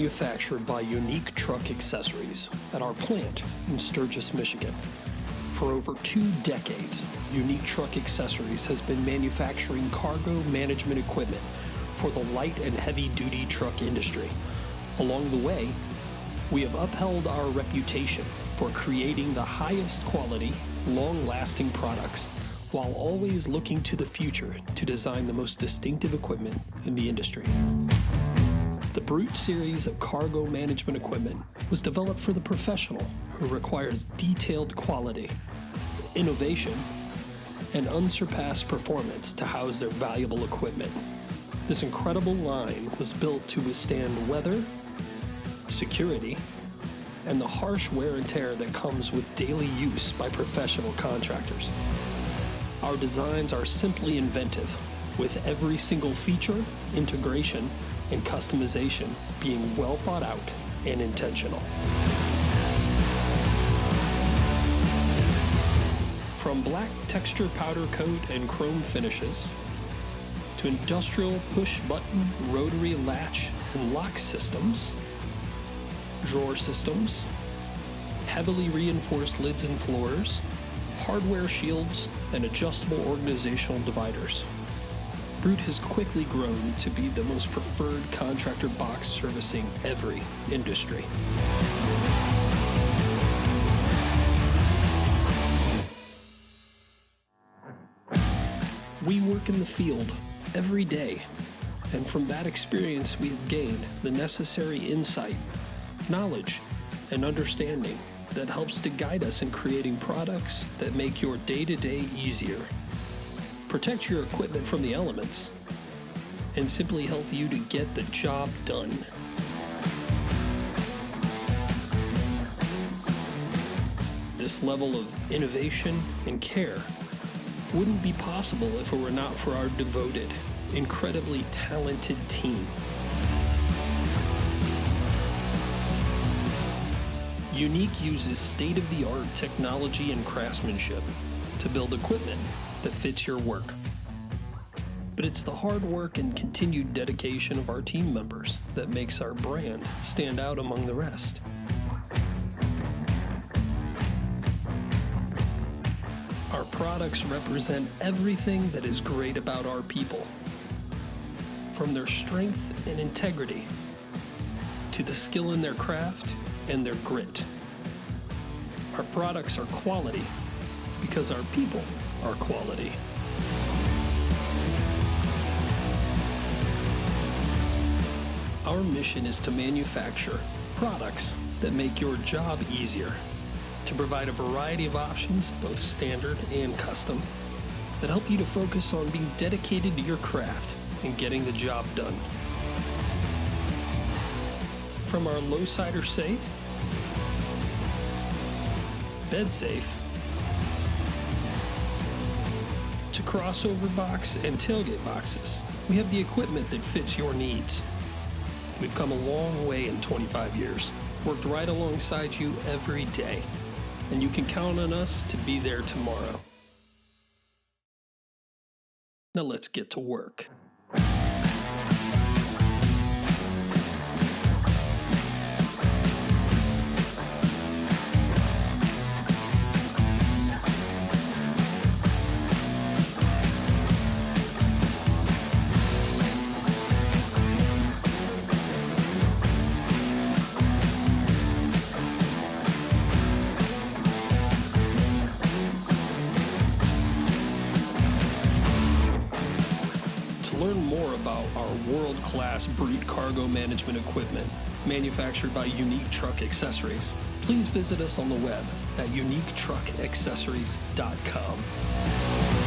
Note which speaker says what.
Speaker 1: manufactured by Unique Truck Accessories at our plant in Sturgis, Michigan. For over 2 decades, Unique Truck Accessories has been manufacturing cargo management equipment for the light and heavy-duty truck industry. Along the way, we have upheld our reputation for creating the highest quality, long-lasting products while always looking to the future to design the most distinctive equipment in the industry. The Brute series of cargo management equipment was developed for the professional who requires detailed quality, innovation, and unsurpassed performance to house their valuable equipment. This incredible line was built to withstand weather, security, and the harsh wear and tear that comes with daily use by professional contractors. Our designs are simply inventive, with every single feature, integration, and customization being well thought out and intentional. From black texture powder coat and chrome finishes, to industrial push-button rotary latch and lock systems, drawer systems, heavily reinforced lids and floors, hardware shields, and adjustable organizational dividers, Brute has quickly grown to be the most preferred contractor box servicing every industry. We work in the field every day, and from that experience we have gained the necessary insight, knowledge, and understanding that helps to guide us in creating products that make your day-to-day easier, protect your equipment from the elements, and simply help you to get the job done. This level of innovation and care wouldn't be possible if it were not for our devoted, incredibly talented team. Unique uses state-of-the-art technology and craftsmanship to build equipment that fits your work. But it's the hard work and continued dedication of our team members that makes our brand stand out among the rest. Our products represent everything that is great about our people, from their strength and integrity to the skill in their craft and their grit. Our products are quality because our people are quality. Our mission is to manufacture products that make your job easier, to provide a variety of options, both standard and custom, that help you to focus on being dedicated to your craft and getting the job done. From our low-sider safe, bed safe, to crossover box and tailgate boxes, we have the equipment that fits your needs. We've come a long way in 25 years, worked right alongside you every day, and you can count on us to be there tomorrow. Now let's get to work. To learn more about our world-class Brute cargo management equipment manufactured by Unique Truck Accessories, please visit us on the web at uniquetruckaccessories.com.